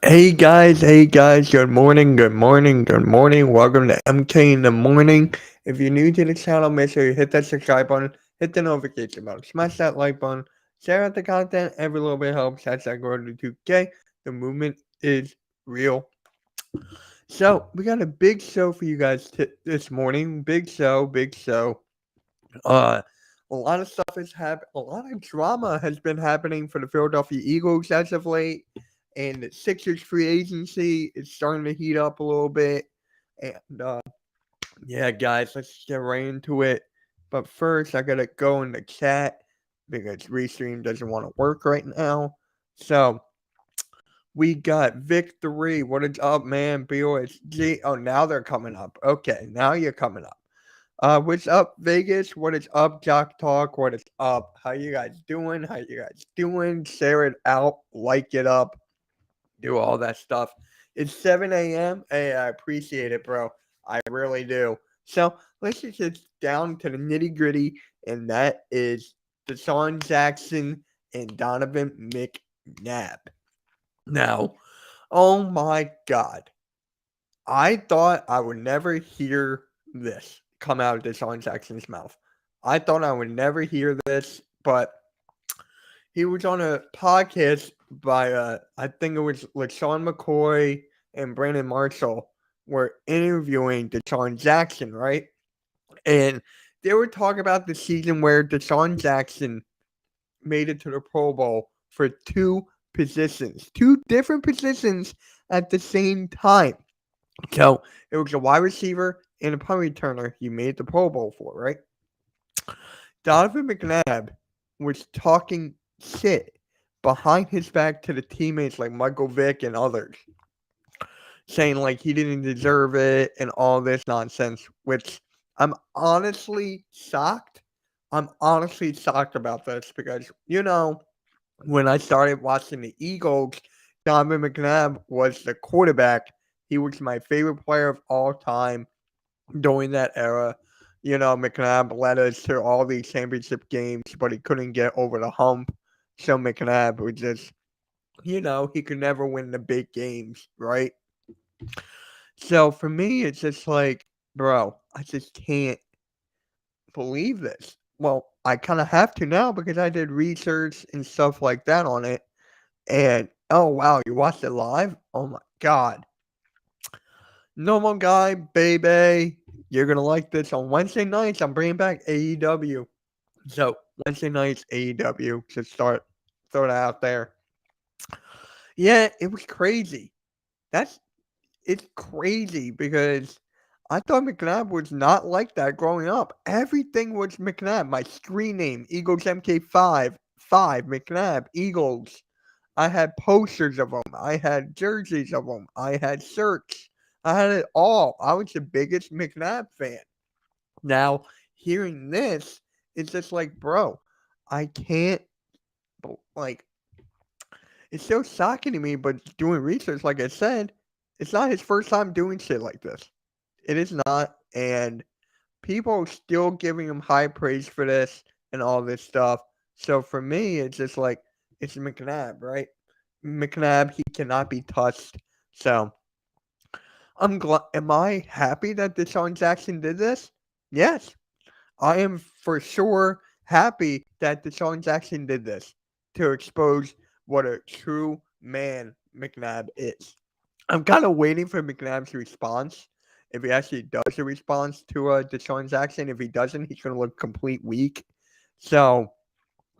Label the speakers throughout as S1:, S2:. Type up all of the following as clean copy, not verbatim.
S1: Hey guys, good morning, good morning, good morning. Welcome to MK in the morning. If you're new to the channel, make sure you hit that subscribe button, hit the notification button, smash that like button, share out the content. Every little bit helps. Hashtag grow to 2K. The movement is real. So we got a big show for you guys this morning. Big show, big show. Uh, a lot of stuff has happened. A lot of drama has been happening for the Philadelphia Eagles as of late, and the Sixers free agency is starting to heat up a little bit. And yeah, guys, let's get right into it. But first, I gotta go in the chat because Restream doesn't want to work right now. So we got Victory. What is up, man? BOSG. Oh, now they're coming up. Okay, now you're coming up. What's up, Vegas? What is up, Jock Talk? What is up? How you guys doing? How you guys doing? Share it out, like it up, do all that stuff. It's 7 a.m. Hey, I appreciate it, bro. I really do. So let's just get down to the nitty gritty, and that is DeSean Jackson and Donovan McNabb. Now, oh my God. I thought I would never hear this come out of DeSean Jackson's mouth. I thought I would never hear this, but he was on a podcast by I think it was LaShawn McCoy and Brandon Marshall were interviewing DeSean Jackson, right? And they were talking about the season where DeSean Jackson made it to the Pro Bowl for two positions, two different positions at the same time. So it was a wide receiver and a punt returner you made the Pro Bowl for, right? Donovan McNabb was talking shit behind his back to the teammates like Michael Vick and others, saying like he didn't deserve it and all this nonsense, which I'm honestly shocked. I'm honestly shocked about this because, when I started watching the Eagles, Donovan McNabb was the quarterback. He was my favorite player of all time during that era. McNabb led us to all these championship games, but he couldn't get over the hump. So McNabb was just, he could never win the big games, right? So for me, it's just like, bro, I just can't believe this. Well, I kind of have to now because I did research and stuff like that on it. And oh, wow, you watched it live? Oh my God. Normal guy, baby. You're gonna like this. On Wednesday nights, I'm bringing back AEW. So Wednesday nights AEW to start. Throw that out there. Yeah, it was crazy. That's it's crazy because I thought McNabb was not like that growing up. Everything was McNabb. My screen name, Eagles MK5 McNabb Eagles. I had posters of them. I had jerseys of them. I had shirts. I had it all. I was the biggest McNabb fan. Now, hearing this, it's just like, bro, I can't, like, it's so shocking to me, but doing research, like I said, it's not his first time doing shit like this. It is not. And people are still giving him high praise for this and all this stuff. So for me, it's just like, it's McNabb, right? McNabb, he cannot be touched. So I'm glad. Am I happy that DeSean Jackson did this? Yes, I am for sure happy that DeSean Jackson did this to expose what a true man McNabb is. I'm kind of waiting for McNabb's response. If he actually does a response to DeSean Jackson, if he doesn't, he's going to look complete weak. So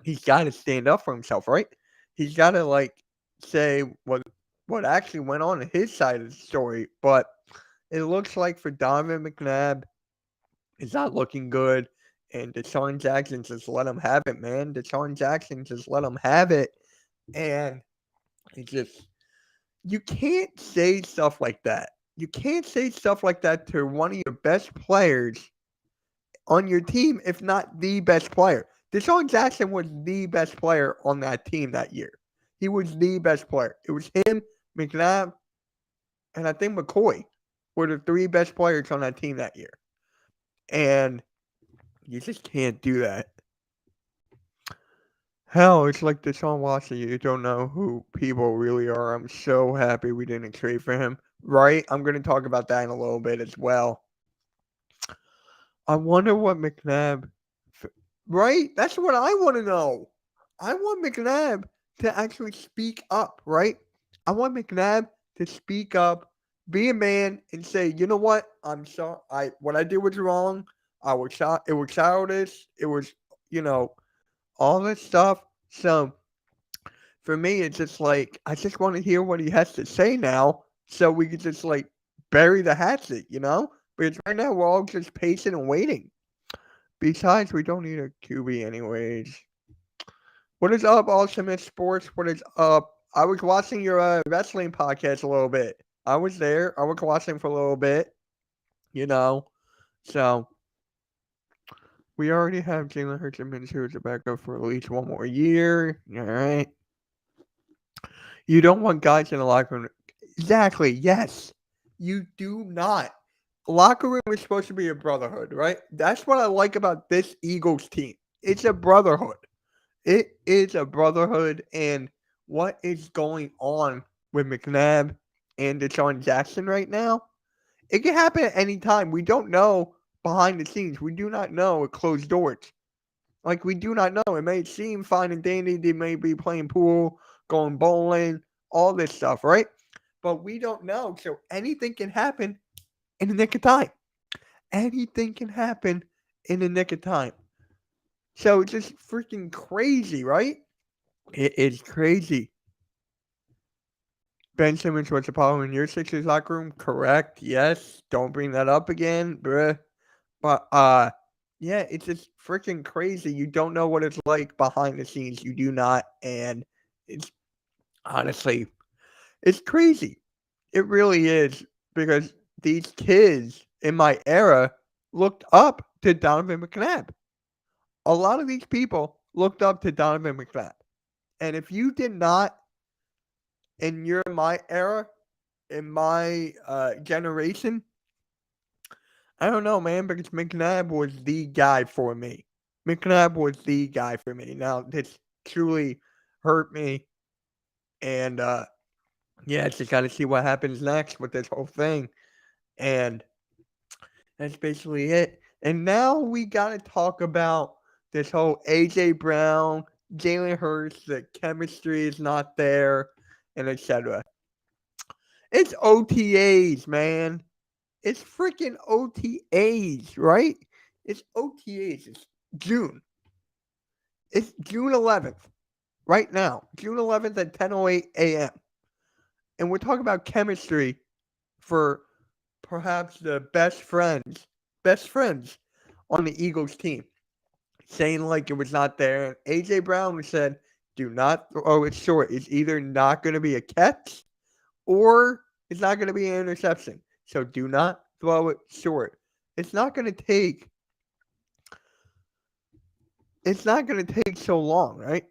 S1: he's got to stand up for himself, right? He's got to say what actually went on his side of the story. But it looks like for Donovan McNabb, it's not looking good. And DeSean Jackson just let him have it, man. DeSean Jackson just let him have it. And it just, you can't say stuff like that. You can't say stuff like that to one of your best players on your team, if not the best player. DeSean Jackson was the best player on that team that year. He was the best player. It was him, McNabb, and I think McCoy were the three best players on that team that year. And you just can't do that. Hell, it's like Deshaun Watson. You don't know who people really are. I'm so happy we didn't trade for him. Right? I'm going to talk about that in a little bit as well. I wonder what McNabb. Right? That's what I want to know. I want McNabb to actually speak up, right? I want McNabb to speak up, be a man, and say, you know what? I'm sorry. What I did was wrong. It was childish. It was, you know, all this stuff. So for me, it's just like I just want to hear what he has to say now, so we can just like bury the hatchet, you know? Because right now we're all just patient and waiting. Besides, we don't need a QB anyways. What is up, Ultimate Sports? What is up? I was watching your wrestling podcast a little bit. I was there. I was watching for a little bit, you know. So we already have Jalen Hurts and Minshew as a backup for at least one more year. All right. You don't want guys in the locker room. Exactly. Yes. You do not. Locker room is supposed to be a brotherhood, right? That's what I like about this Eagles team. It's a brotherhood. It is a brotherhood, and what is going on with McNabb and DeSean Jackson right now? It can happen at any time. We don't know behind the scenes. We do not know at closed doors. Like, we do not know. It may seem fine and dandy. They may be playing pool, going bowling, all this stuff, right? But we don't know. So anything can happen in the nick of time. Anything can happen in the nick of time. So it's just freaking crazy, right? It is crazy. Ben Simmons was the problem in your Sixers locker room? Correct. Yes. Don't bring that up again, bruh. But yeah, it's just freaking crazy. You don't know what it's like behind the scenes. You do not, and it's honestly, it's crazy. It really is because these kids in my era looked up to Donovan McNabb. A lot of these people looked up to Donovan McNabb. And if you did not, in my era, in my generation, I don't know, man, because McNabb was the guy for me. McNabb was the guy for me. Now, this truly hurt me. And yeah, just got to see what happens next with this whole thing. And that's basically it. And now we got to talk about this whole A.J. Brown, Jalen Hurts, the chemistry is not there, and etc. It's OTAs, man. It's freaking OTAs, right? It's OTAs. It's June. It's June 11th, right now. June 11th at 10:08 a.m. And we're talking about chemistry for perhaps the best friends on the Eagles team, saying like it was not there. And A.J. Brown said, do not throw it short. It's either not going to be a catch or it's not going to be an interception. So do not throw it short. It's not going to take so long, right?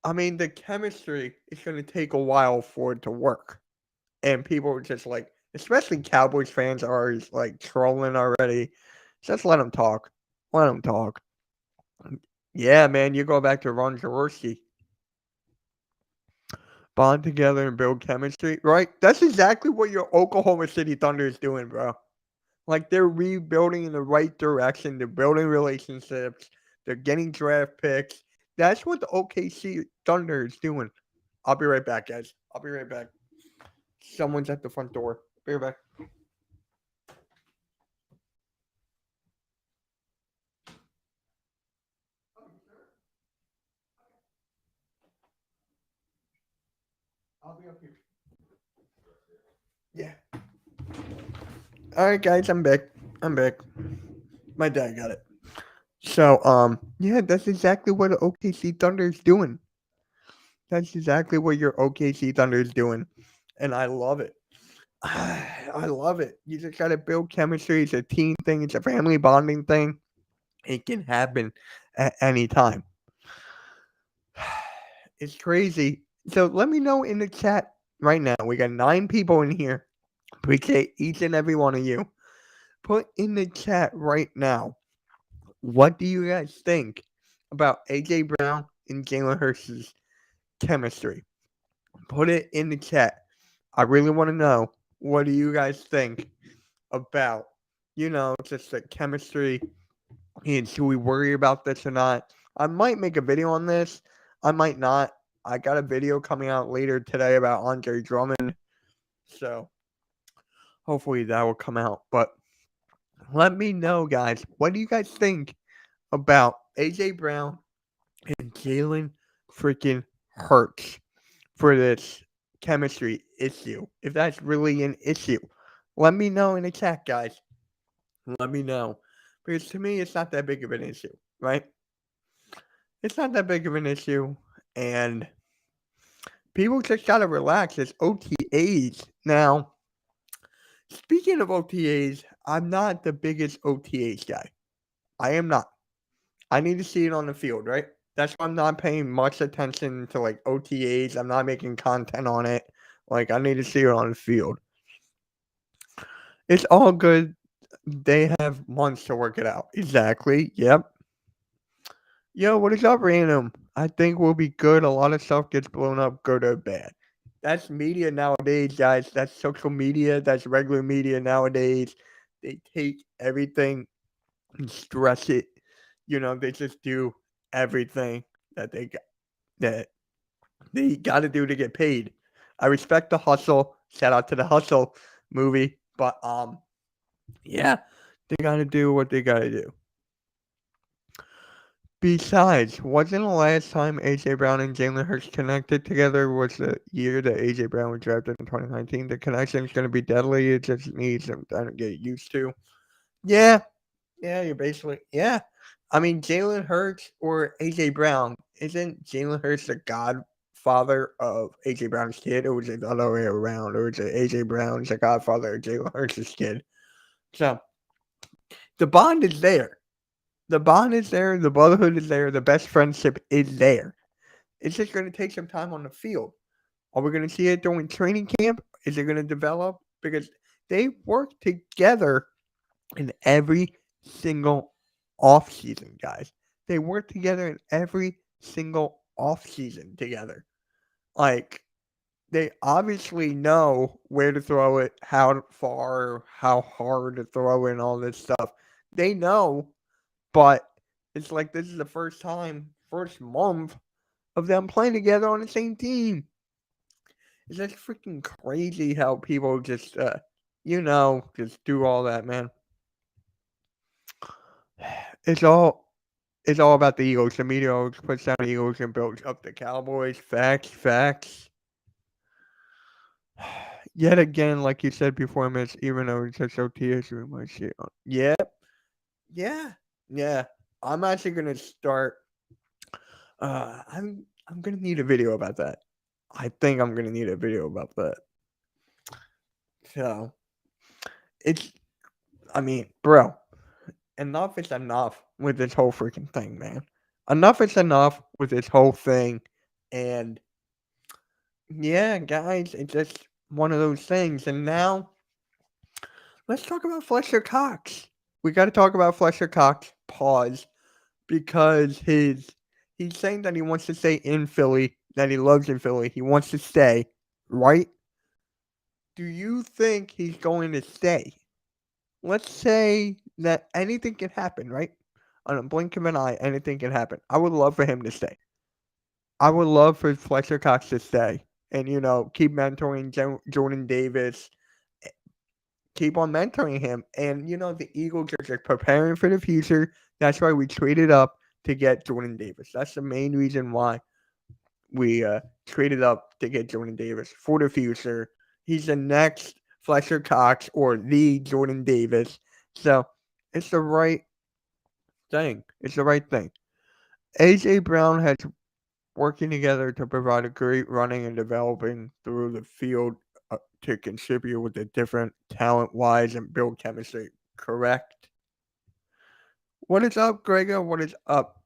S1: I mean, the chemistry is going to take a while for it to work. And people are just like, especially Cowboys fans are like trolling already. Just let them talk. Let them talk. Yeah, man, you go back to Ron Jaworski. Bond together and build chemistry, right? That's exactly what your Oklahoma City Thunder is doing, bro. Like, they're rebuilding in the right direction. They're building relationships. They're getting draft picks. That's what the OKC Thunder is doing. I'll be right back, guys. I'll be right back. Someone's at the front door. Be right back. I'll be up here. Yeah. All right, guys, I'm back. My dad got it. So, yeah, that's exactly what the OKC Thunder is doing. That's exactly what your OKC Thunder is doing, and I love it. I love it. You just gotta build chemistry. It's a team thing. It's a family bonding thing. It can happen at any time. It's crazy. So let me know in the chat right now. We got 9 people in here. Appreciate each and every one of you. Put in the chat right now. What do you guys think about AJ Brown in Jalen Hurts' chemistry? Put it in the chat. I really want to know, what do you guys think about, just the chemistry, and should we worry about this or not? I might make a video on this. I might not. I got a video coming out later today about Andre Drummond. So hopefully that will come out. But let me know, guys. What do you guys think about A.J. Brown and Jalen freaking Hurts for this chemistry issue? If that's really an issue, let me know in the chat, guys. Let me know. Because to me, it's not that big of an issue, right? It's not that big of an issue. And people just got to relax. It's OTAs. Now, speaking of OTAs, I'm not the biggest OTAs guy. I am not. I need to see it on the field, right? That's why I'm not paying much attention to like OTAs. I'm not making content on it. Like, I need to see it on the field. It's all good. They have months to work it out. Exactly. Yep. Yo, what is up, random? I think we'll be good. A lot of stuff gets blown up, good or bad. That's media nowadays, guys. That's social media. That's regular media nowadays. They take everything and stress it. They just do everything that they got to do to get paid. I respect the hustle. Shout out to the Hustle movie, but yeah, they got to do what they got to do. Besides, wasn't the last time A.J. Brown and Jalen Hurts connected together was the year that A.J. Brown was drafted in 2019? The connection is going to be deadly. It just needs some time to get used to. Yeah, you're basically, yeah. I mean, Jalen Hurts or A.J. Brown, isn't Jalen Hurts the godfather of A.J. Brown's kid, or was it the other way around? Or is it A.J. Brown's the godfather of Jalen Hurts' kid? So, the bond is there. The bond is there. The brotherhood is there. The best friendship is there. It's just going to take some time on the field. Are we going to see it during training camp? Is it going to develop? Because they work together in every single offseason, guys. They work together in every single offseason together. Like, they obviously know where to throw it, how far, how hard to throw it, and all this stuff. They know. But it's like this is the first month of them playing together on the same team. It's just freaking crazy how people just, just do all that, man. It's all about the Eagles. The media always puts down the Eagles and builds up the Cowboys. Facts. Yet again, like you said before, Miss, even though it's just OTS, we might see it on. Yep. Yeah. I'm actually gonna start. I'm gonna need a video about that. I think I'm gonna need a video about that. So bro, enough is enough with this whole freaking thing, man. Enough is enough with this whole thing, and yeah, guys, it's just one of those things. And now, let's talk about Fletcher Cox. We got to talk about Fletcher Cox. Pause. Because he's saying that he wants to stay in Philly, that he loves in Philly. He wants to stay, right? Do you think he's going to stay? Let's say that anything can happen, right? On a blink of an eye, anything can happen. I would love for him to stay. I would love for Fletcher Cox to stay and, keep mentoring Jordan Davis. Keep on mentoring him. And, the Eagles are just preparing for the future. That's why we traded up to get Jordan Davis. That's the main reason why we traded up to get Jordan Davis for the future. He's the next Fletcher Cox or the Jordan Davis. So it's the right thing. A.J. Brown has working together to provide a great running and developing through the field to contribute with the different talent-wise and build chemistry. Correct? What is up, Gregor? What is up?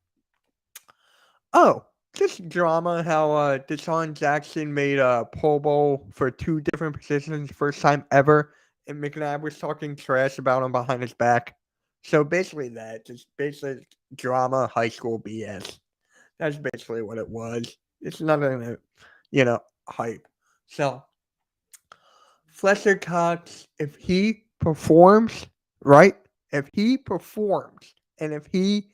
S1: Oh, just drama how DeSean Jackson made a Pro Bowl for 2 different positions, first time ever, and McNabb was talking trash about him behind his back. So basically just basic drama, high school BS. That's basically what it was. It's nothing, hype. So, Fletcher Cox, if he performs, right? If he performs, and if he's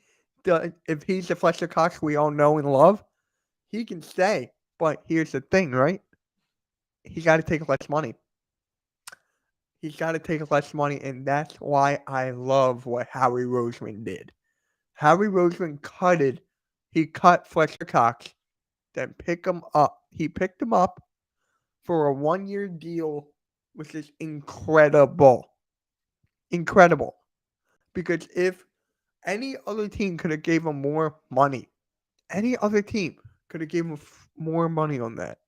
S1: the Fletcher Cox we all know and love, he can stay. But here's the thing, right? He got to take less money. He's got to take less money, and that's why I love what Howie Roseman did. Howie Roseman he cut Fletcher Cox, then pick him up. He picked him up for a 1-year deal, which is incredible. Incredible. Because if any other team could have gave him more money, any other team could have given him more money on that.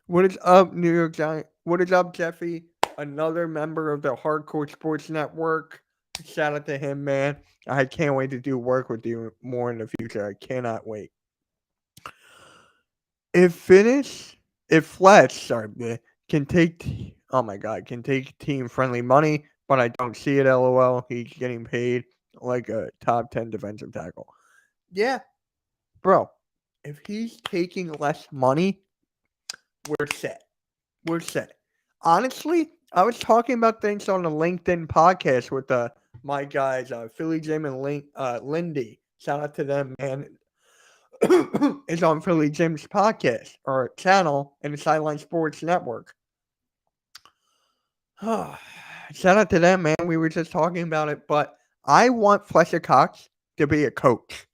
S1: What is up, New York Giants? What is up, Jeffy? Another member of the Hardcore Sports Network. Shout out to him, man. I can't wait to do work with you more in the future. I cannot wait. If Fletch, can take team friendly money, but I don't see it. LOL. He's getting paid like a top 10 defensive tackle. Yeah, bro. If he's taking less money, we're set. We're set. Honestly, I was talking about things on the LinkedIn podcast with my guys, Philly Jim and Lindy. Shout out to them, man. Is on Philly Jim's podcast or channel in the Sideline Sports Network. Shout out to them, man. We were just talking about it, but I want Fletcher Cox to be a coach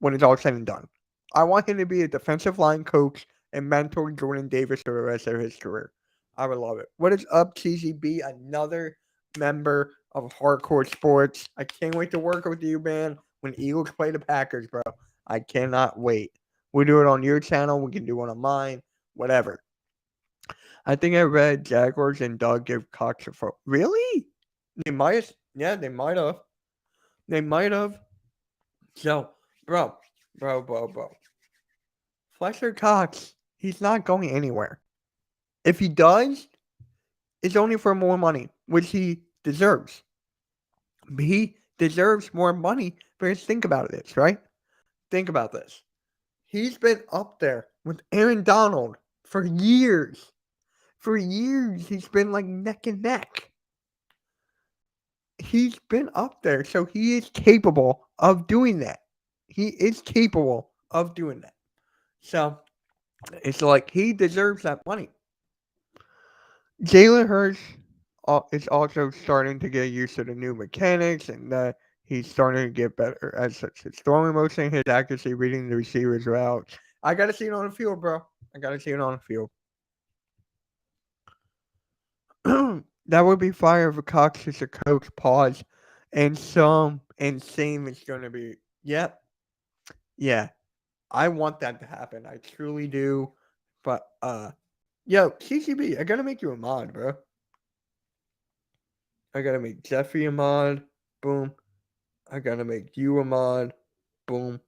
S1: when it's all said and done. I want him to be a defensive line coach and mentor Jordan Davis for the rest of his career. I would love it. What is up, TZB? Another member of Hardcore Sports. I can't wait to work with you, man. When Eagles play the Packers, bro. I cannot wait. We do it on your channel. We can do it on mine. Whatever. I think I read Jaguars and Doug give Cox a vote. Really? They might have. Yeah, they might have. They might have. So, bro. Fletcher Cox, he's not going anywhere. If he does, it's only for more money, which he deserves. He deserves more money because think about this, right? Think about this. He's been up there with Aaron Donald for years. For years, he's been like neck and neck. He's been up there, so he is capable of doing that. He is capable of doing that. So, it's like he deserves that money. Jalen Hurts is also starting to get used to the new mechanics, and he's starting to get better at his throwing motion, his accuracy, reading the receivers routes. I got to see it on the field, bro. I got to see it on the field. That would be fire if Cox is a coach. Pause. And some insane is going to be. Yep. Yeah. I want that to happen. I truly do. But, yo, CCB, I got to make you a mod, bro. I got to make Jeffy a mod. Boom. I got to make you a mod. Boom.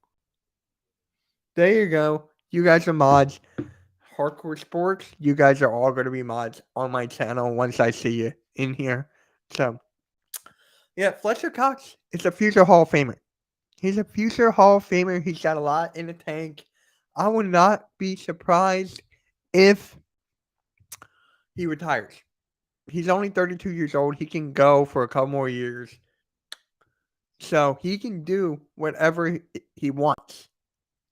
S1: There you go. You guys are mods. Hardcore Sports, you guys are all going to be mods on my channel once I see you in here. So, yeah, Fletcher Cox is a future Hall of Famer. He's a future Hall of Famer. He's got a lot in the tank. I would not be surprised if he retires. He's only 32 years old. He can go for a couple more years. So, he can do whatever he wants.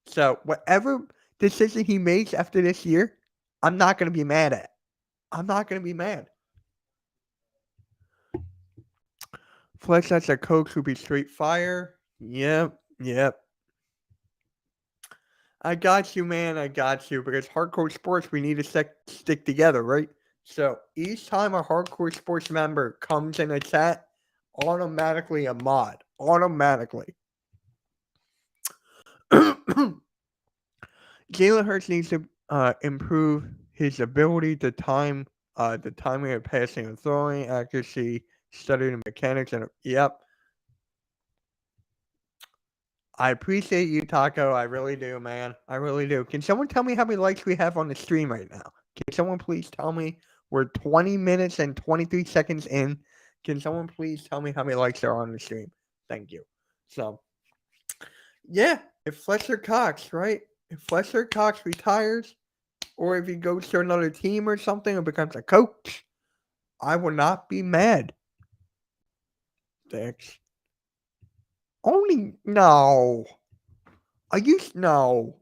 S1: So, whatever decision he makes after this year, I'm not going to be mad at. I'm not going to be mad. Flex as a coach would be straight fire. Yep. I got you, man. I got you. Because Hardcore Sports, we need to stick together, right? So each time a Hardcore Sports member comes in a chat, automatically a mod. Automatically. Jalen Hurts needs to improve his ability to time the timing of passing and throwing, accuracy, studying mechanics, and yep. I appreciate you, Taco. I really do, man. I really do. Can someone tell me how many likes we have on the stream right now? Can someone please tell me? We're 20 minutes and 23 seconds in. Can someone please tell me how many likes are on the stream? Thank you. So, Yeah, if Fletcher Cox, right? If Fletcher Cox retires, or if he goes to another team or something and becomes a coach, I will not be mad. Thanks. Only no. I used no.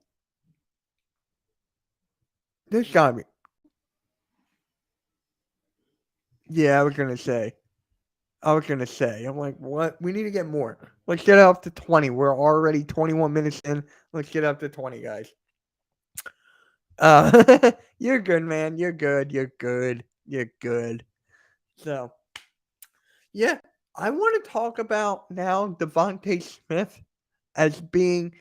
S1: This gotta be. Yeah, I was gonna say. I'm like, what? We need to get more. Let's get up to 20. We're already 21 minutes in. Let's get up to 20, guys. You're good, man. You're good. You're good. You're good. So, yeah, I want to talk about now Devontae Smith as being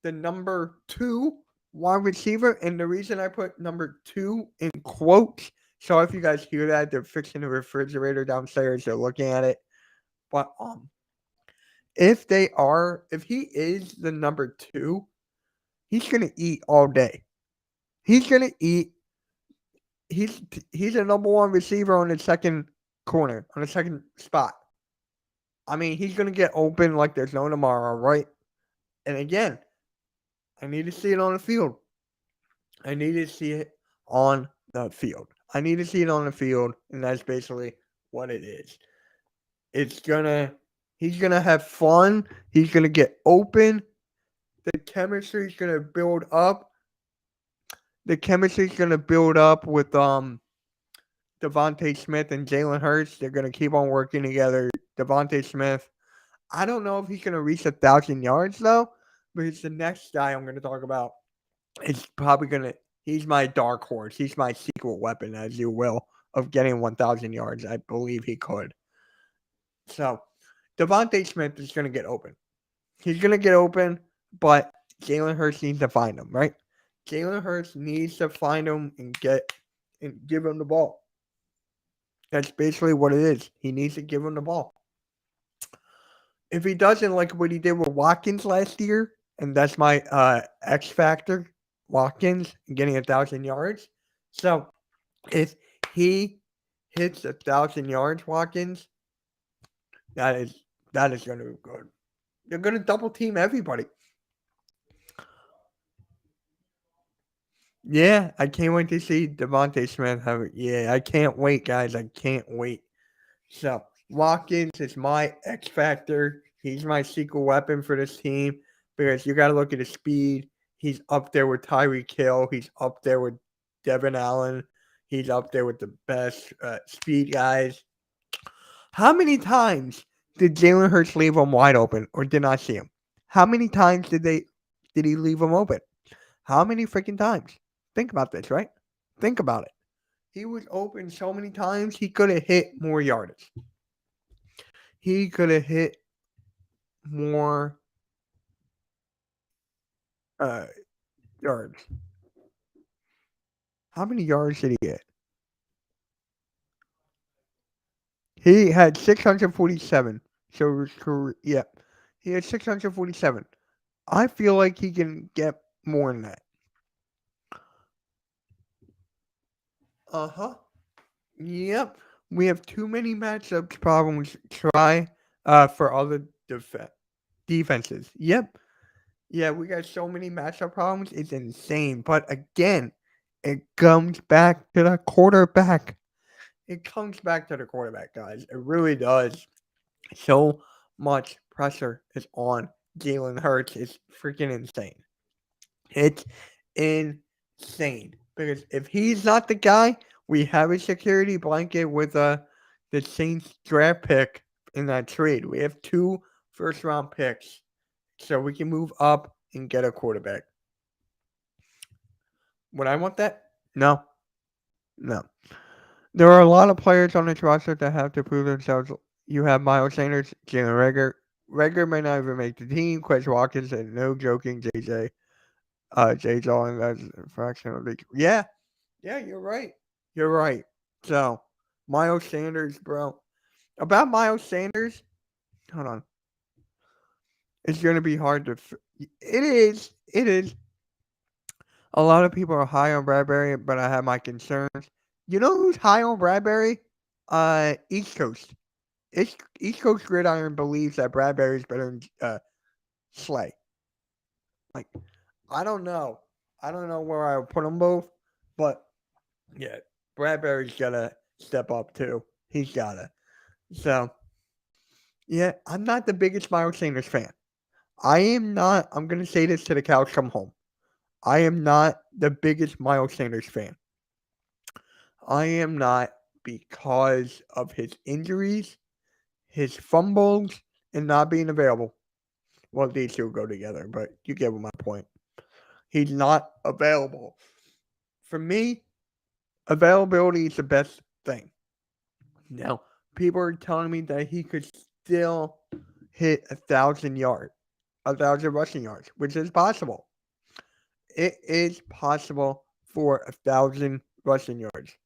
S1: the number 2 wide receiver. And the reason I put number 2 in quotes, so if you guys hear that, they're fixing the refrigerator downstairs. They're looking at it. But if he is the number 2, he's gonna eat all day. He's gonna eat. He's a number 1 receiver on the second corner, on the second spot. I mean, he's gonna get open like there's no tomorrow, right? And again, I need to see it on the field. I need to see it on the field. I need to see it on the field, and that's basically what it is. He's gonna have fun. He's gonna get open. The chemistry's gonna build up. The chemistry's gonna build up with Devontae Smith and Jalen Hurts. They're gonna keep on working together. Devontae Smith. I don't know if he's gonna reach 1,000 yards though, but he's the next guy I'm gonna talk about. It's probably gonna. He's my dark horse. He's my secret weapon, as you will, of getting 1,000 yards. I believe he could. So, Devontae Smith is gonna get open. He's gonna get open, but Jalen Hurts needs to find him, right? Jalen Hurts needs to find him and give him the ball. That's basically what it is. He needs to give him the ball. If he doesn't, like what he did with Watkins last year, and that's my X factor, Watkins getting 1,000 yards. So if he hits 1,000 yards, Watkins, that is going to be good. They're going to double team everybody. Yeah, I can't wait to see Devontae Smith have it. Yeah, I can't wait, guys. I can't wait. So Watkins is my X factor. He's my secret weapon for this team because you got to look at his speed. He's up there with Tyreek Hill. He's up there with Devin Allen. He's up there with the best speed guys. How many times did Jalen Hurts leave him wide open or did not see him? How many times did he leave him open? How many freaking times? Think about this, right? Think about it. He was open so many times, he could have hit more yardage. He could have hit more yards. How many yards did he get? He had 647. So, yeah. He had 647. I feel like he can get more than that. Uh-huh. Yep. We have too many matchups problems to try for other defenses. Yep. Yeah, we got so many matchup problems. It's insane. But again, it comes back to the quarterback. It comes back to the quarterback, guys. It really does. So much pressure is on Jalen Hurts. It's freaking insane. It's insane. Because if he's not the guy, we have a security blanket with the Saints draft pick in that trade. We have 2 first-round picks. So we can move up and get a quarterback. Would I want that? No. No. There are a lot of players on this roster that have to prove themselves. You have Miles Sanders, Jalen Rager. Rager may not even make the team. Quez Watkins, and no joking, JJ. Jay Jolin, that's a fraction of the. Yeah. Yeah, you're right. You're right. So, Miles Sanders, bro. About Miles Sanders, hold on. It's going to be hard to. It is. It is. A lot of people are high on Bradbury, but I have my concerns. You know who's high on Bradbury? East Coast. East Coast Gridiron believes that Bradbury is better than Slay. Like, I don't know. I don't know where I would put them both, but yeah, Bradbury's gotta step up too. He's gotta. So yeah, I'm not the biggest Miles Sanders fan. I am not. I'm gonna say this to the cows come home. I am not the biggest Miles Sanders fan. I am not because of his injuries, his fumbles, and not being available. Well, these two go together, but you get my point. He's not available. For me, availability is the best thing. Now, people are telling me that he could still hit 1,000 yards, 1,000 rushing yards, which is possible. It is possible for 1,000 rushing yards.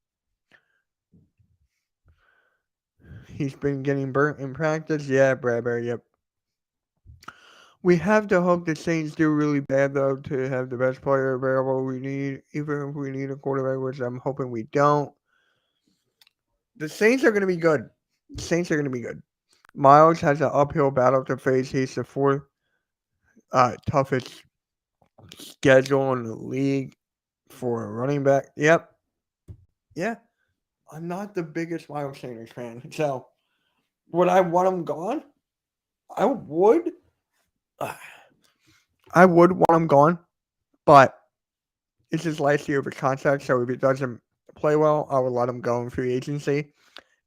S1: He's been getting burnt in practice. Yeah, Bradbury, yep. We have to hope the Saints do really bad, though, to have the best player available we need, even if we need a quarterback, which I'm hoping we don't. The Saints are going to be good. The Saints are going to be good. Miles has an uphill battle to face. He's the fourth toughest schedule in the league for a running back. Yep. Yeah. I'm not the biggest Miles Sanders fan. So, would I want him gone? I would. I would want him gone, but it's his last year of his contract. So, if he doesn't play well, I would let him go in free agency.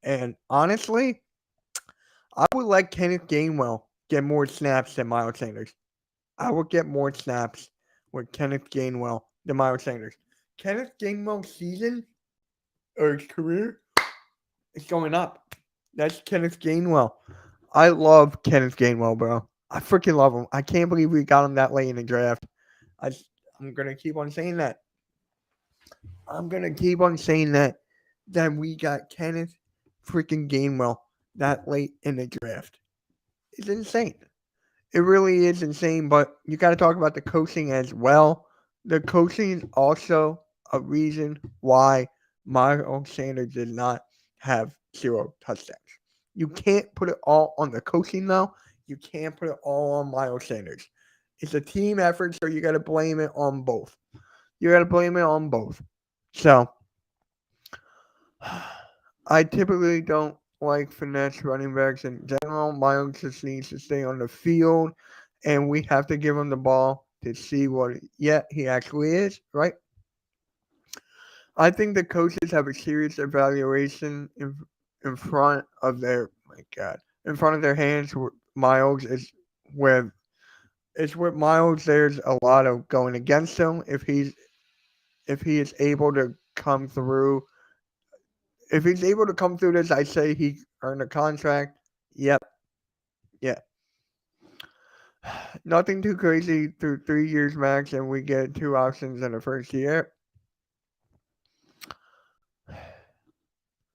S1: And honestly, I would let Kenneth Gainwell get more snaps than Miles Sanders. I would get more snaps with Kenneth Gainwell than Miles Sanders. Kenneth Gainwell's season or his career is going up. That's Kenneth Gainwell. I love Kenneth Gainwell, bro. I freaking love him. I can't believe we got him that late in the draft. I, I'm gonna keep on saying that. I'm gonna keep on saying that we got Kenneth freaking Gainwell that late in the draft. It's insane. It really is insane, but you got to talk about the coaching as well. The coaching is also a reason why Miles Sanders did not have 0 touchdowns. You can't put it all on the coaching, though. You can't put it all on Miles Sanders. It's a team effort, so you got to blame it on both. You got to blame it on both. So, I typically don't like finesse running backs in general. Miles just needs to stay on the field, and we have to give him the ball to see what he actually is, right? I think the coaches have a serious evaluation in front of their in front of their hands. Miles is where it's with Miles. There's a lot of going against him if he is able to come through. If he's able to come through this, I say he earned a contract. Yep. Yeah. Nothing too crazy through 3 years max, and we get 2 options in the first year.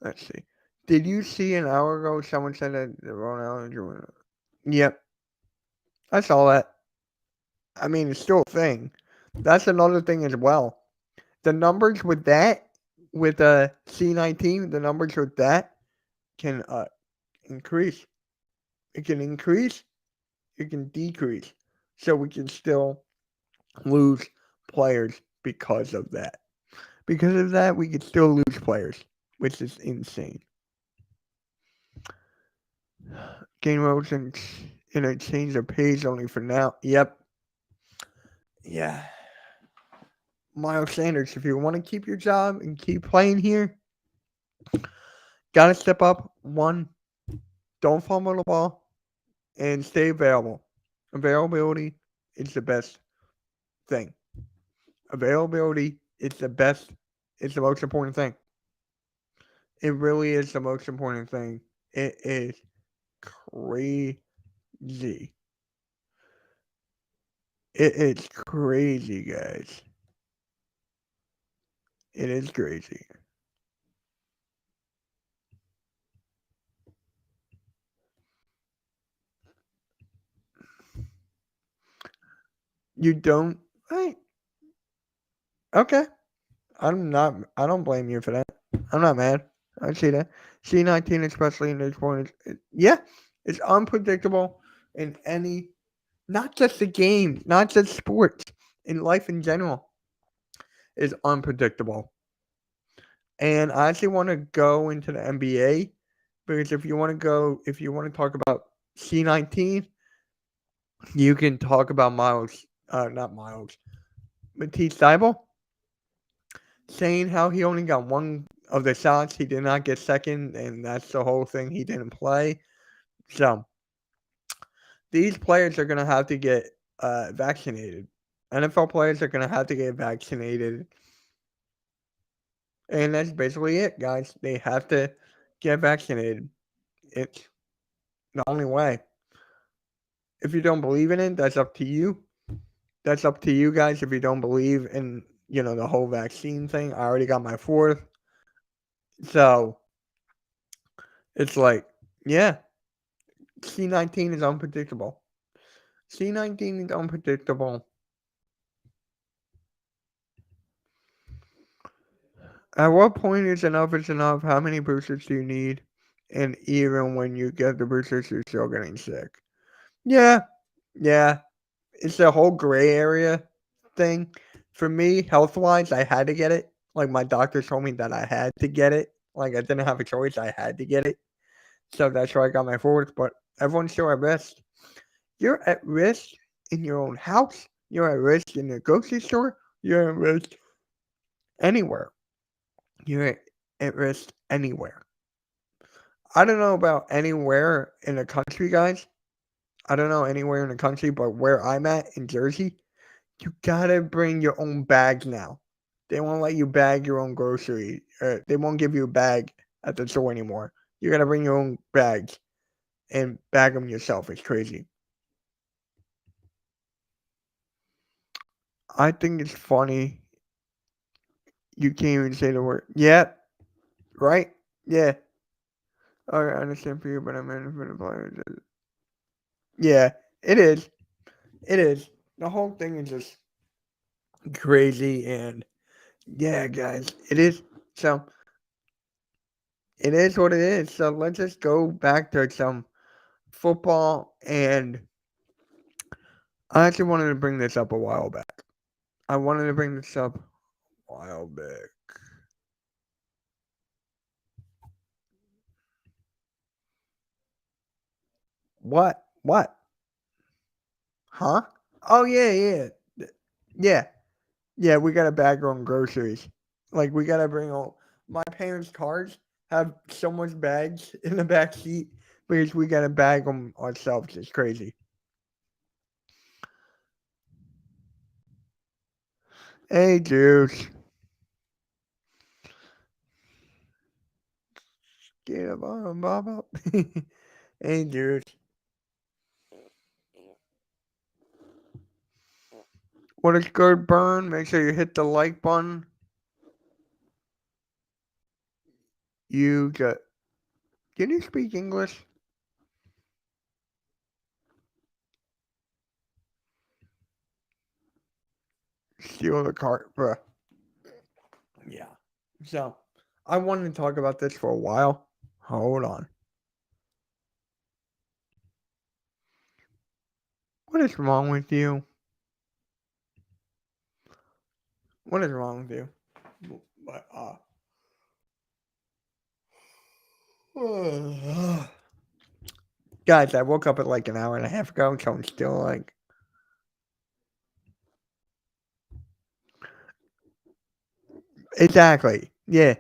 S1: Let's see. Did you see an hour ago someone said that Ron Allen? Yep. I saw that. I mean, it's still a thing. That's another thing as well. The numbers with that, with C19, the numbers with that can increase. It can increase. It can decrease. So we can still lose players because of that. Because of that, we can still lose players, which is insane. Gainwell's in a change of pace only for now. Yep. Yeah. Miles Sanders, if you want to keep your job and keep playing here, got to step up. One, don't fumble the ball and stay available. Availability is the best thing. Availability is the best, it's the most important thing. It really is the most important thing. It is crazy. It is crazy, guys. It is crazy. You don't? Right. Okay. I'm not. I don't blame you for that. I'm not mad. I see that. C19, especially in this point, yeah, it's unpredictable in any not just the game, not just sports, in life in general, is unpredictable. And I actually want to go into the NBA because if you want to talk about C19, you can talk about not Miles, Matisse Thybulle saying how he only got one of the shots. He did not get second, and that's the whole thing. He didn't play. So these players are going to have to get vaccinated. NFL players are going to have to get vaccinated. And that's basically it, guys. They have to get vaccinated. It's the only way. If you don't believe in it, that's up to you. That's up to you guys if you don't believe in, the whole vaccine thing. I already got my fourth. So it's like, yeah, C19 is unpredictable. C19 is unpredictable. At what point is enough? How many boosters do you need? And even when you get the boosters, you're still getting sick. Yeah, yeah. It's a whole gray area thing. For me, health wise, I had to get it. Like my doctor told me that I had to get it. Like I didn't have a choice. I had to get it. So that's why I got my fourth. But everyone's still at risk. You're at risk in your own house. You're at risk in the grocery store. You're at risk anywhere. You're at risk anywhere. I don't know about anywhere in the country, guys. I don't know anywhere in the country, but where I'm at in Jersey, you gotta bring your own bag now. They won't let you bag your own groceries. They won't give you a bag at the store anymore. You gotta bring your own bags and bag them yourself. It's crazy. I think it's funny. You can't even say the word. Yeah, right? Yeah. I understand for you, but I'm in for the players. Yeah, it is. It is. The whole thing is just crazy, and yeah, guys, it is. So it is what it is. So let's just go back to some football, and I actually wanted to bring this up a while back. I wanted to bring this up a while back. What? What? Huh? Oh yeah, yeah, yeah, yeah. We gotta bag our own groceries. Like we gotta bring all. My parents' cars have so much bags in the back seat because we gotta bag them ourselves. It's crazy. Hey, Juice. Get up on Bob up. Hey, Juice. What is good, Burn? Make sure you hit the like button. You got. Can you speak English? Steal the cart, bruh. Yeah. So, I wanted to talk about this for a while. Hold on. What is wrong with you? What is wrong with you? But, guys, I woke up at like an hour and a half ago, so I'm still like. Exactly. Yeah.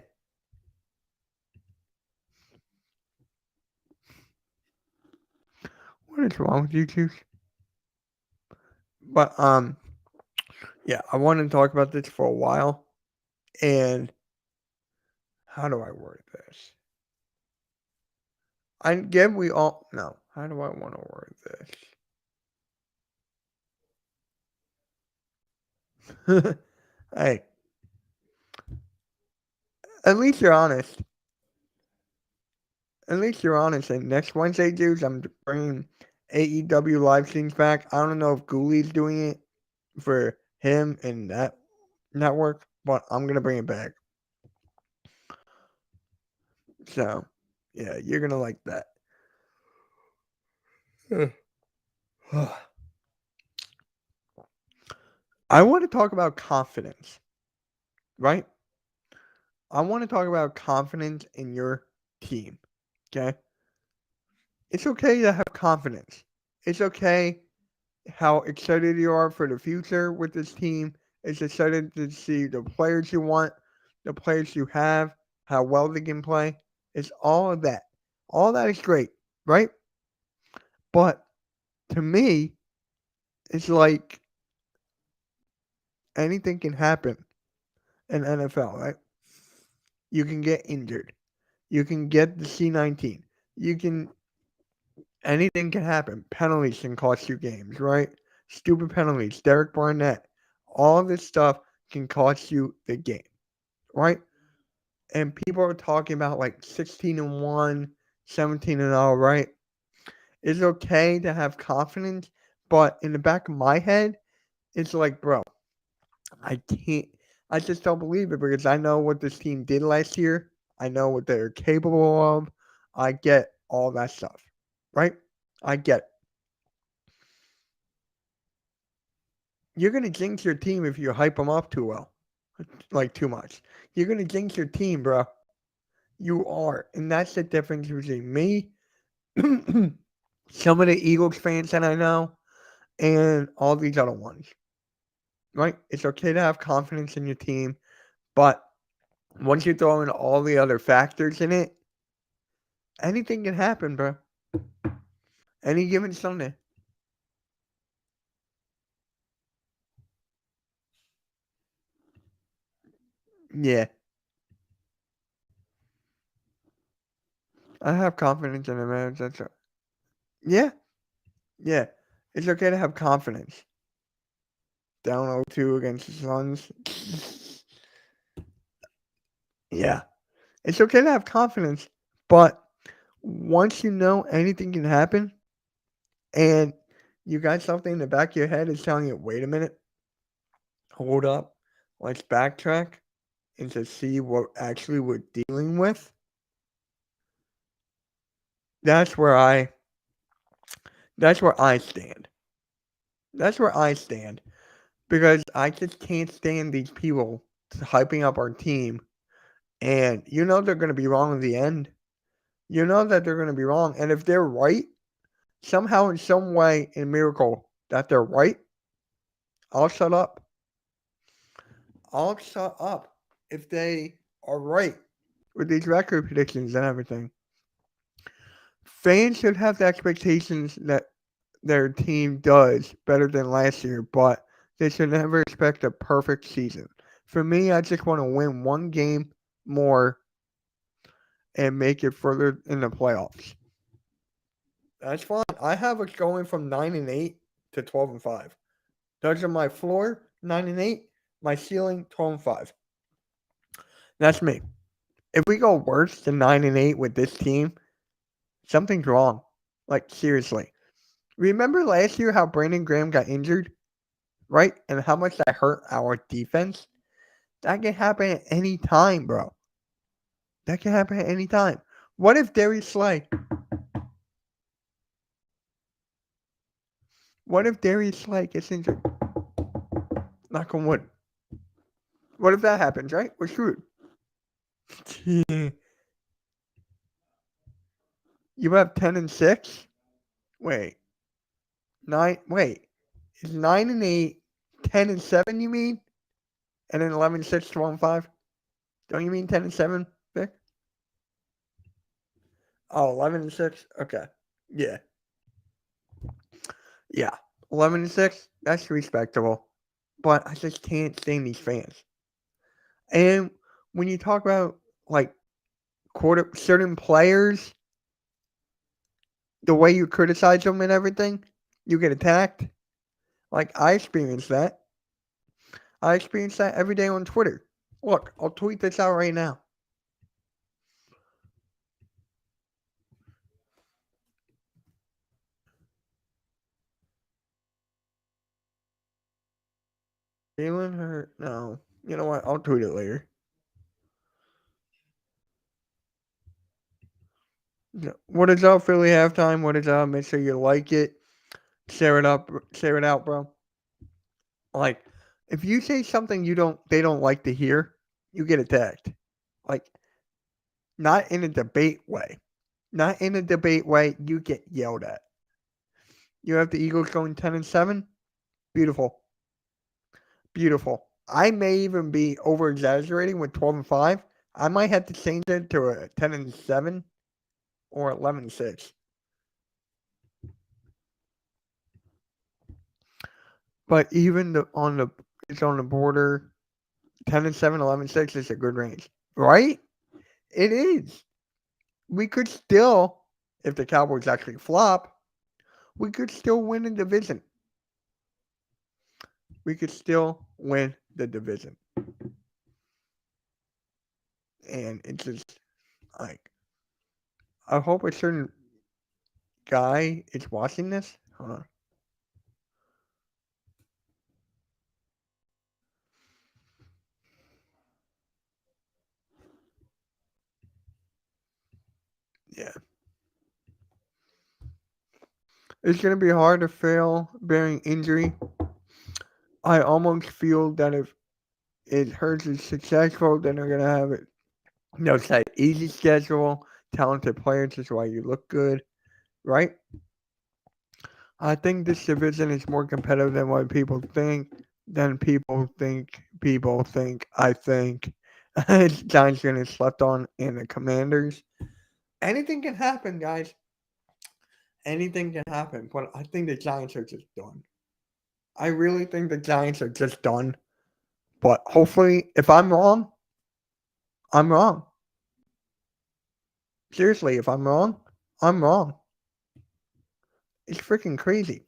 S1: What is wrong with you, Juice? But, yeah, I wanted to talk about this for a while. And how do I word this? I get we all. No. How do I want to word this? Hey, at least you're honest. At least you're honest. And next Wednesday, dudes, I'm bringing AEW live streams back. I don't know if Ghoulies doing it for him and that network, but I'm gonna bring it back. So, yeah, you're gonna like that. I want to talk about confidence, right? I want to talk about confidence in your team. Okay. It's okay to have confidence. It's okay how excited you are for the future with this team. It's excited to see the players you want, the players you have, how well they can play. It's all of that. All that is great, right? But to me, it's like anything can happen in NFL, right? You can get injured. You can get the C-19. You can anything can happen. Penalties can cost you games, right? Stupid penalties. Derek Barnett. All of this stuff can cost you the game, right? And people are talking about like 16-1, 17-0, right? It's okay to have confidence, but in the back of my head, it's like, bro, I can't. I just don't believe it because I know what this team did last year. I know what they're capable of. I get all that stuff, right? I get it. You're gonna jinx your team if you hype them up too well, like too much. You're gonna jinx your team, bro. You are, and that's the difference between me, some of the Eagles fans that I know, and all these other ones. Right? It's okay to have confidence in your team, but once you throw in all the other factors in it, anything can happen, bro. Any given Sunday. Yeah, I have confidence in the man. Yeah, yeah. It's okay to have confidence. Down 0-2 against the Suns. Yeah, it's okay to have confidence, but once you know anything can happen, and you got something in the back of your head is telling you, wait a minute, hold up, let's backtrack and to see what actually we're dealing with. That's where I that's where I stand. That's where I stand. Because I just can't stand these people hyping up our team and you know they're gonna be wrong in the end. You know that they're gonna be wrong. And if they're right, somehow in some way in miracle that they're right, I'll shut up. I'll shut up if they are right with these record predictions and everything. Fans should have the expectations that their team does better than last year, but they should never expect a perfect season. For me, I just want to win one game more and make it further in the playoffs. That's fine. I have it going from 9-8 to 12-5. Those are my floor, 9-8. My ceiling, 12-5. That's me. If we go worse than 9-8 with this team, something's wrong. Like seriously. Remember last year how Brandon Graham got injured, right? And how much that hurt our defense? That can happen at any time, bro. That can happen at any time. What if Darius Slay? What if Darius Slay gets injured? Knock on wood. What if that happens, right? We're screwed. You have 10-6? Wait. Nine wait. Is 9-8, 10-7 you mean? And then 11-6, 12-5? Don't you mean 10-7, Vic? Oh, 11-6? Okay. Yeah. Yeah. 11-6? That's respectable. But I just can't stand these fans. And when you talk about like certain players, the way you criticize them and everything, you get attacked. Like I experienced that. I experience that every day on Twitter. Look, I'll tweet this out right now. Jalen Hurt? No. You know what? I'll tweet it later. What is up, Philly halftime? What is up? Make sure you like it. Share it up. Share it out, bro. Like, If you say something they don't like to hear, you get attacked. Like, not in a debate way. Not in a debate way, you get yelled at. You have the Eagles going 10-7. Beautiful. Beautiful. I may even be over exaggerating with 12-5. I might have to change it to a 10-7 or 11-6. But even it's on the border. 10-7, 11-6 is a good range, right? It is. We could still, if the Cowboys actually flop, we could still win the division. We could still win the division. And it's just like, I hope a certain guy is watching this. Hold on. Yeah. It's going to be hard to fail bearing injury. I almost feel that if it hurts is successful, then they're going to have it. No, it's that easy schedule, talented players is why you look good, right? I think this division is more competitive than what people think. Than people think. People think. I think. Giants getting slept on, and the Commanders. Anything can happen, guys. Anything can happen, but I think the Giants are just done. I really think the Giants are just done. But hopefully, if I'm wrong, I'm wrong. Seriously, if I'm wrong, I'm wrong. It's freaking crazy.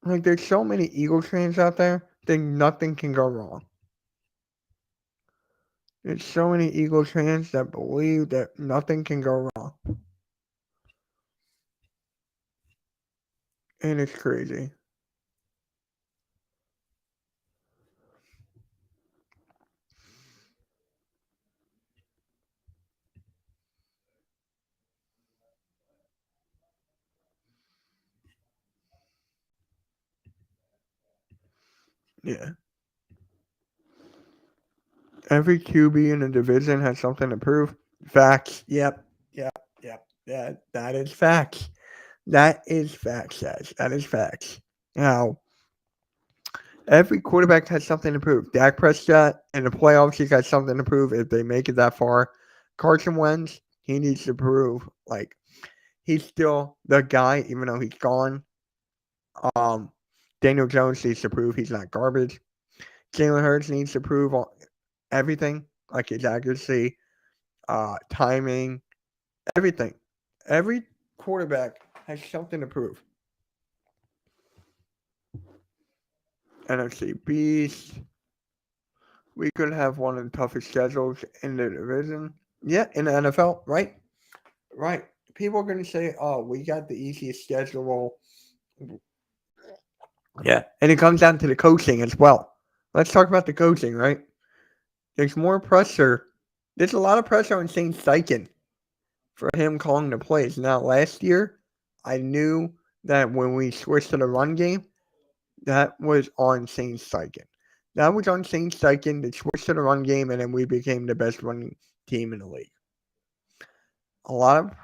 S1: Like, there's so many Eagles fans out there that nothing can go wrong. There's so many Eagles fans that believe that nothing can go wrong. And it's crazy. Yeah. Every QB in the division has something to prove. Facts. Yep. Yep. Yep. That is facts. That is facts, guys. That is facts. Now, every quarterback has something to prove. Dak Prescott in the playoffs, he got something to prove if they make it that far. Carson Wentz, he needs to prove like he's still the guy, even though he's gone. Um, Daniel Jones needs to prove he's not garbage. Jalen Hurts needs to prove everything, like his accuracy, timing, everything. Every quarterback has something to prove. NFC Beast. We could have one of the toughest schedules in the division. Yeah, in the NFL, right? Right. People are going to say, oh, we got the easiest schedule. Yeah. And it comes down to the coaching as well. Let's talk about the coaching, right? There's more pressure. There's a lot of pressure on Shane Steichen for him calling the plays. Now, last year, I knew that when we switched to the run game, that was on Shane Steichen. That was on Shane Steichen to switch to the run game, and then we became the best running team in the league. A lot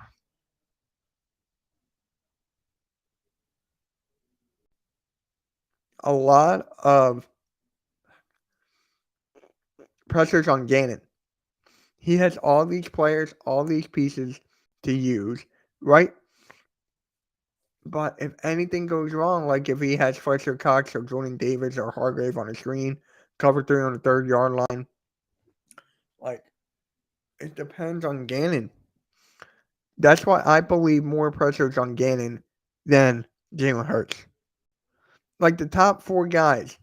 S1: of pressures on Gannon. He has all these players, all these pieces to use, right? But if anything goes wrong, like if he has Fletcher Cox or Jordan Davis or Hargrave on the screen, cover 3 on the 3rd-yard line, like it depends on Gannon. That's why I believe more pressure is on Gannon than Jalen Hurts. Like the top 4 guys,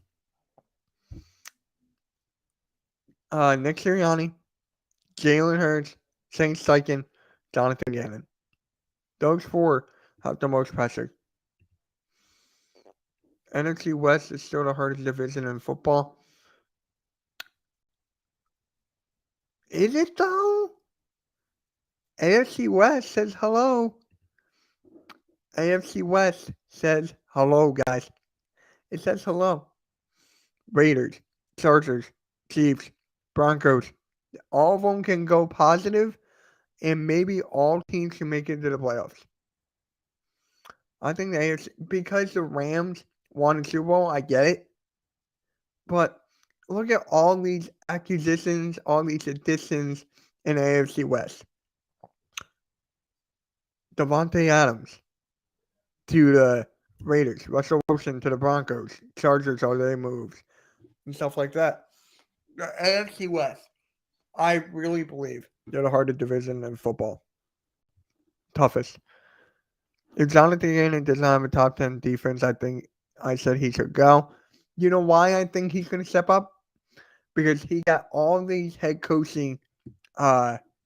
S1: Nick Sirianni, Jalen Hurts, Shane Steichen, Jonathan Gannon. Those 4 have the most pressure. NFC West is still the hardest division in football. Is it though? AFC West says hello. AFC West says Hello, guys. It says hello. Raiders, Chargers, Chiefs, Broncos. All of them can go positive, and maybe all teams can make it to the playoffs. I think the AFC, because the Rams won the Super Bowl, I get it. But look at all these acquisitions, all these additions in the AFC West. Devontae Adams to the Raiders, Russell Wilson to the Broncos, Chargers, all their moves, and stuff like that. The AFC West, I really believe they're the hardest division in football. Toughest. If Jonathan Gannon does not have a top 10 defense, I think I said he should go. You know why I think he's going to step up? Because he got all these head coaching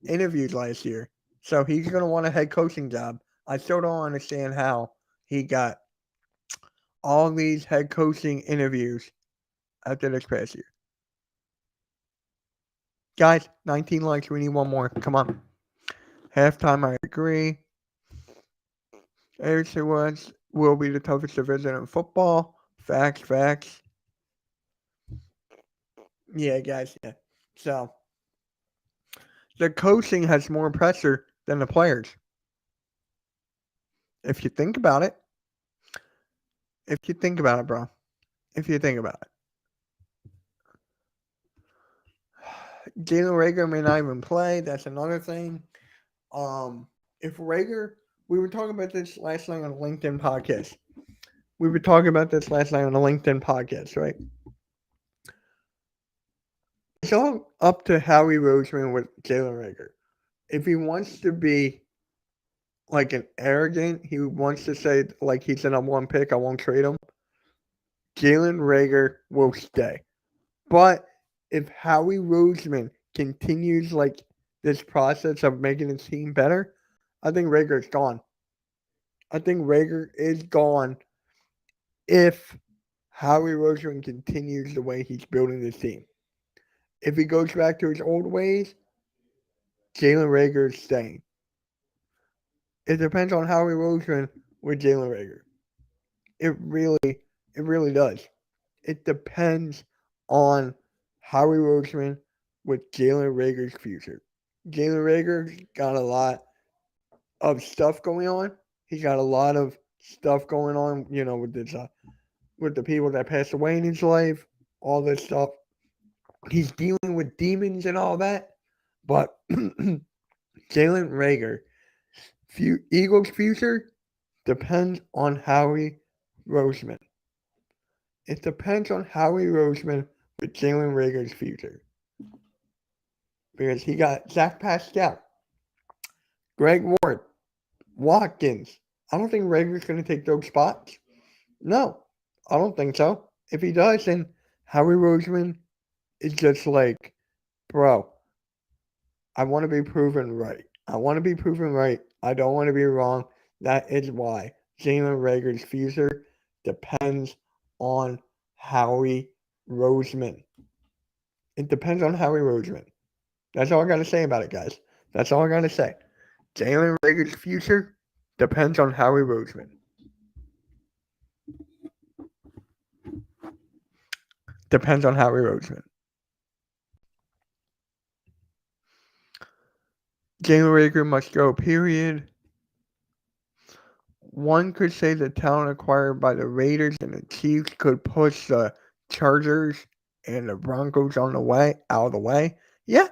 S1: interviews last year. So he's going to want a head coaching job. I still don't understand how he got all these head coaching interviews after this past year. Guys, 19 likes. We need one more. Come on. Halftime, I agree. AFC West will be the toughest division in football. Facts. Yeah, guys, yeah. So, the coaching has more pressure than the players. If you think about it. If you think about it, bro. If you think about it. Jalen Reagor may not even play. That's another thing. If Reagor, we were talking about this last night on a LinkedIn podcast. Right? It's all up to Howie Roseman with Jalen Reagor. If he wants to be like an arrogant, he wants to say like he's the number one pick, I won't trade him. Jalen Reagor will stay. But if Howie Roseman continues like this process of making his team better, I think Reagor's gone. I think Reagor is gone if Howie Roseman continues the way he's building this team. If he goes back to his old ways, Jalen Reagor is staying. It depends on Howie Roseman with Jalen Reagor. It really does. It depends on Howie Roseman with Jalen Reagor's future. Jalen Reagor's got a lot of stuff going on. He's got a lot of stuff going on, with this, with the people that passed away in his life, all this stuff. He's dealing with demons and all that. But Jalen Reagor, Eagles' future depends on Howie Roseman. It depends on Howie Roseman with Jalen Reagor's future. Because he got Zach Pascal, Greg Ward, Watkins. I don't think Reagor's going to take those spots. No, I don't think so. If he does, then Howie Roseman is just like, bro, I want to be proven right. I don't want to be wrong. That is why Jalen Reagor's future depends on Howie Roseman. It depends on Howie Roseman. That's all I got to say about it, guys. That's all I got to say. Jalen Reagor's future depends on Howie Roseman. Depends on Howie Roseman. Jalen Reagor must go, period. One could say the talent acquired by the Raiders and the Chiefs could push the Chargers and the Broncos out of the way. Yeah.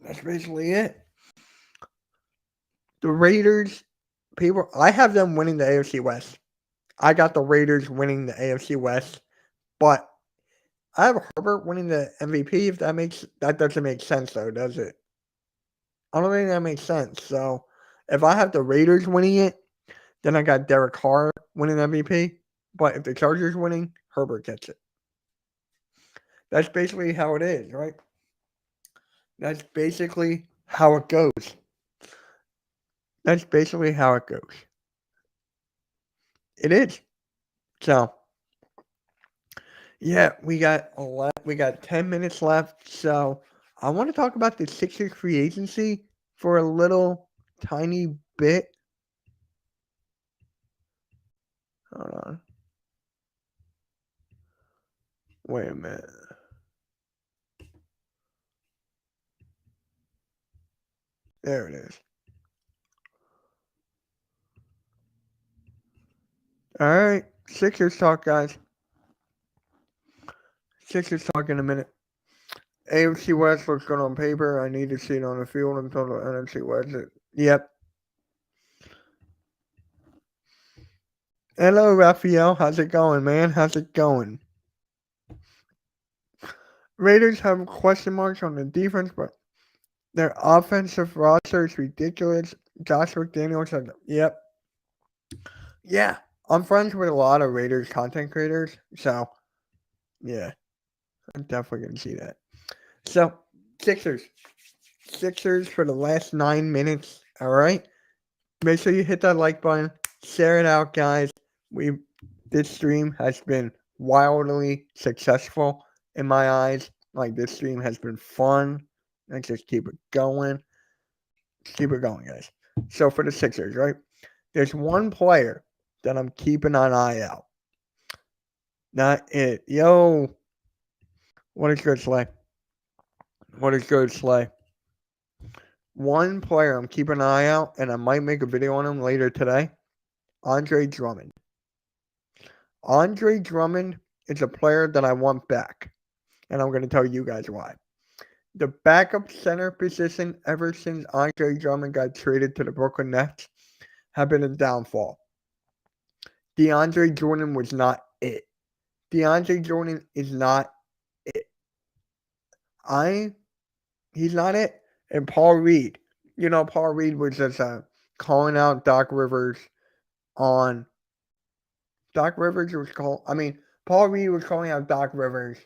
S1: That's basically it. The Raiders, I have them winning the AFC West. I got the Raiders winning the AFC West, but I have Herbert winning the MVP. If that doesn't make sense though, does it? I don't think that makes sense. So if I have the Raiders winning it, then I got Derek Carr winning MVP. But if the Chargers winning, Herbert gets it. That's basically how it is, right? That's basically how it goes. It is. So, yeah, we got 10 minutes left. So, I want to talk about the Sixers free agency for a little tiny bit. Hold on. Wait a minute. There it is. All right. Sixers talk, guys. Sixers talk in a minute. AFC West looks good on paper. I need to see it on the field until the NFC West. Yep. Hello, Raphael. How's it going, man? How's it going? Raiders have question marks on the defense, but their offensive roster is ridiculous. Josh McDaniels said, yep. Yeah. I'm friends with a lot of Raiders content creators, so yeah, I'm definitely going to see that. So, Sixers for the last 9 minutes, all right? Make sure you hit that like button, share it out, guys. This stream has been wildly successful in my eyes. Like, this stream has been fun. Let's just keep it going. Keep it going, guys. So, for the Sixers, right? There's one player that I'm keeping an eye out. Not it. Yo. What is good, Slay? What is good, Slay? One player I'm keeping an eye out, and I might make a video on him later today. Andre Drummond. Andre Drummond is a player that I want back, and I'm going to tell you guys why. The backup center position ever since Andre Drummond got traded to the Brooklyn Nets have been a downfall. DeAndre Jordan was not it. DeAndre Jordan is not it. He's not it. And Paul Reed. Paul Reed was just calling out Doc Rivers on. Doc Rivers was Paul Reed was calling out Doc Rivers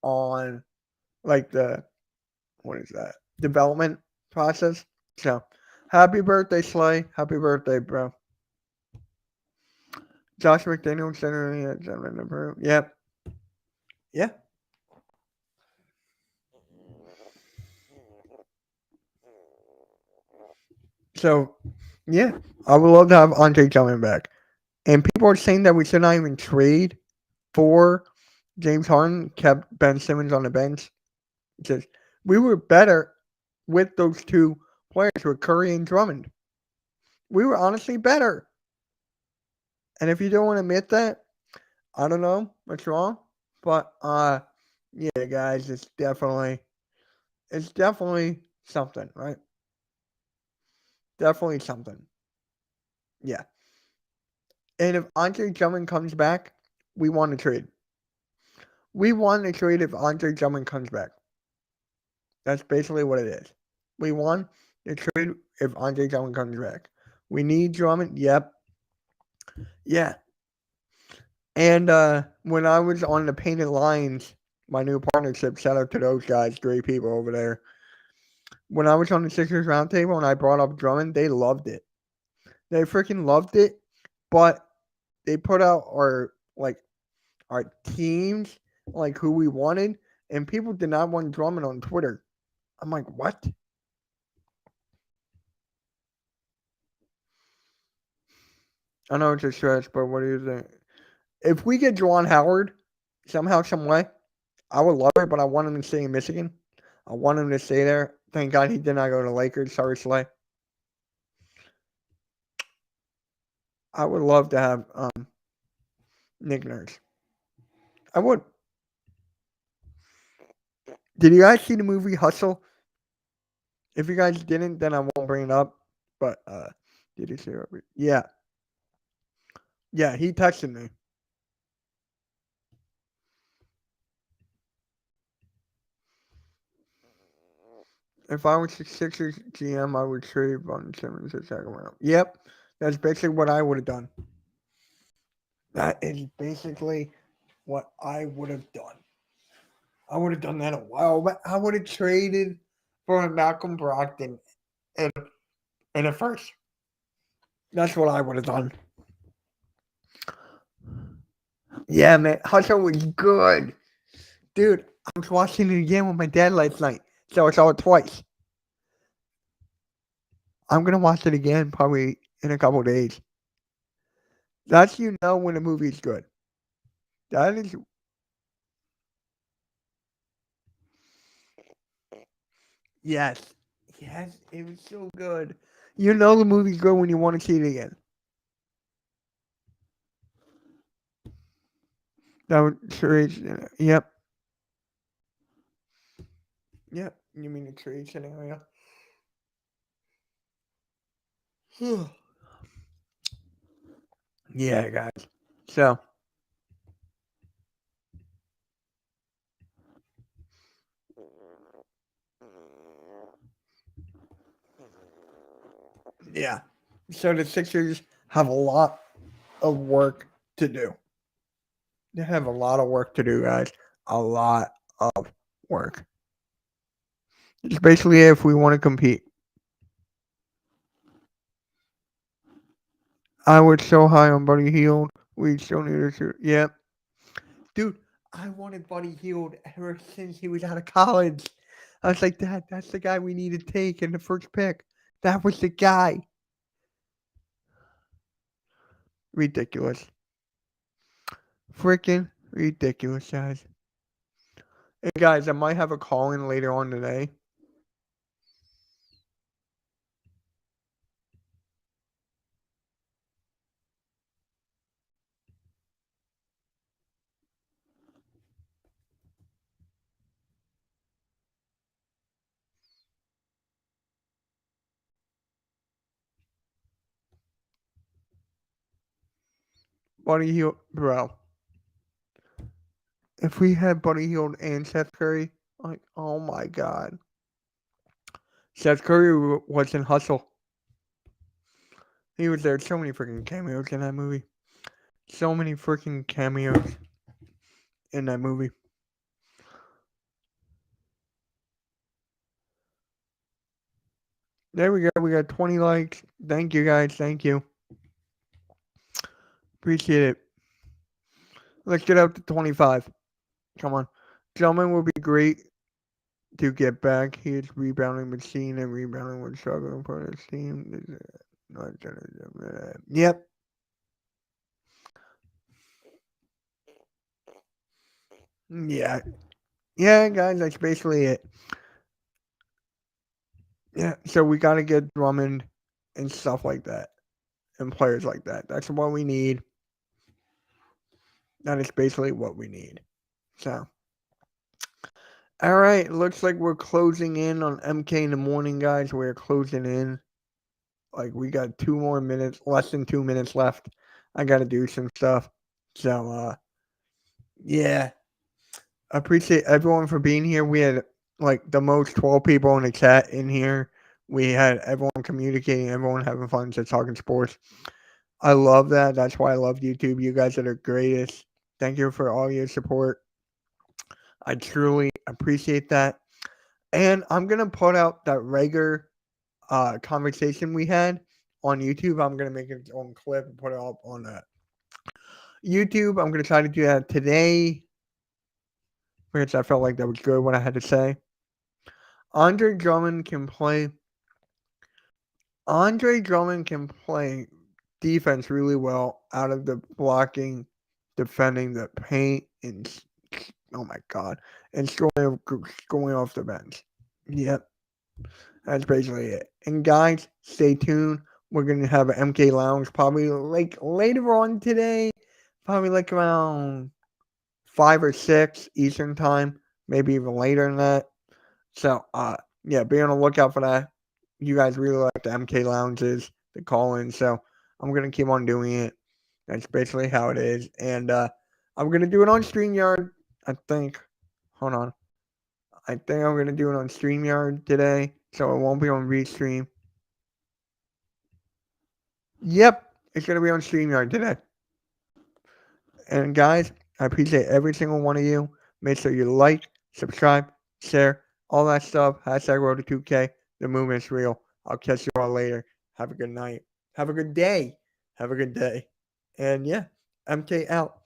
S1: on, like, development process. So, happy birthday, Slay. Happy birthday, bro. Josh McDaniels center. Yep. Yeah. So, yeah, I would love to have Andre Drummond back. And people are saying that we should not even trade for James Harden, kept Ben Simmons on the bench. Because we were better with those two players, with Curry and Drummond. We were honestly better. And if you don't want to admit that, I don't know what's wrong. But yeah, guys, it's definitely something, right? Definitely something. Yeah. And if Andre Drummond comes back, we want to trade. We want to trade if Andre Drummond comes back. That's basically what it is. We want to trade if Andre Drummond comes back. We need Drummond. Yep. Yeah. And when I was on the Painted Lines, my new partnership, shout out to those guys, great people over there. When I was on the Sixers Roundtable and I brought up Drummond, they loved it. They freaking loved it. But they put out our teams, like who we wanted, and people did not want Drummond on Twitter. I'm like, what? I know it's a stretch, but what do you think? If we get Juwan Howard somehow, some way, I would love it, but I want him to stay in Michigan. I want him to stay there. Thank God he did not go to Lakers. Sorry, Slay. I would love to have Nick Nurse. I would. Did you guys see the movie Hustle? If you guys didn't, then I won't bring it up. But did you see it? Yeah. Yeah, he texted me. If I was the Sixers GM, I would trade Von Simmons the second round. Yep. That's basically what I would have done. That is basically what I would have done. I would have done that a while back. I would have traded for Malcolm Brogdon in a first. That's what I would have done. Yeah, man. Hustle was good. Dude, I was watching it again with my dad last night. So I saw it twice. I'm going to watch it again probably in a couple of days. That's when a movie's good. That is yes. Yes, it was so good. The movie's good when you want to see it again. That was trade. Yep. Yep. You mean the trade scenario? Yeah, guys. So yeah. So the Sixers have a lot of work to do. They have a lot of work to do, guys. A lot of work. It's basically if we want to compete. I was so high on Buddy Hield. We still need to shoot. Yep. Dude, I wanted Buddy Hield ever since he was out of college. I was like, that's the guy we need to take in the first pick. That was the guy. Ridiculous. Freaking ridiculous, guys. Hey, guys, I might have a call in later on today. Buddy Hield, bro. If we had Buddy Hield and Seth Curry, like, oh my god. Seth Curry was in Hustle. He was there. So many freaking cameos in that movie. So many freaking cameos in that movie. There we go. We got 20 likes. Thank you, guys. Thank you. Appreciate it. Let's get up to 25. Come on. Gentlemen would be great to get back. He is rebounding machine and rebounding with struggling for his team. Yep. Yeah. Yeah, guys, that's basically it. Yeah. So we got to get Drummond and stuff like that and players like that. That's what we need. That is basically what we need. So. All right, looks like we're closing in on MK in the morning, guys. We're closing in. Like we got 2 more minutes, less than 2 minutes left. I got to do some stuff. So, yeah, I appreciate everyone for being here. We had like the most 12 people in the chat in here. We had everyone communicating, everyone having fun, just talking sports. I love that. That's why I love YouTube. You guys are the greatest. Thank you for all your support. I truly appreciate that. And I'm gonna put out that regular conversation we had on YouTube. I'm gonna make its own clip and put it up on YouTube. I'm gonna try to do that today, because I felt like that was good what I had to say. Andre Drummond can play. Andre Drummond can play defense really well out of the blocking, defending the paint, and oh my god, and scoring off the bench. Yep. That's basically it. And guys, stay tuned. We're gonna have an MK Lounge probably like later on today, probably like around 5 or 6 Eastern time, maybe even later than that. So yeah, be on the lookout for that. You guys really like the MK Lounges, the call-in, so I'm gonna keep on doing it. That's basically how it is. And I'm gonna do it on StreamYard, I think. Hold on. I think I'm gonna do it on StreamYard today, so it won't be on Restream. Yep, it's gonna be on StreamYard today. And guys, I appreciate every single one of you. Make sure you like, subscribe, share, all that stuff. Hashtag Road to 2K. The movement's real. I'll catch you all later. Have a good night. Have a good day. Have a good day. And yeah, MK out.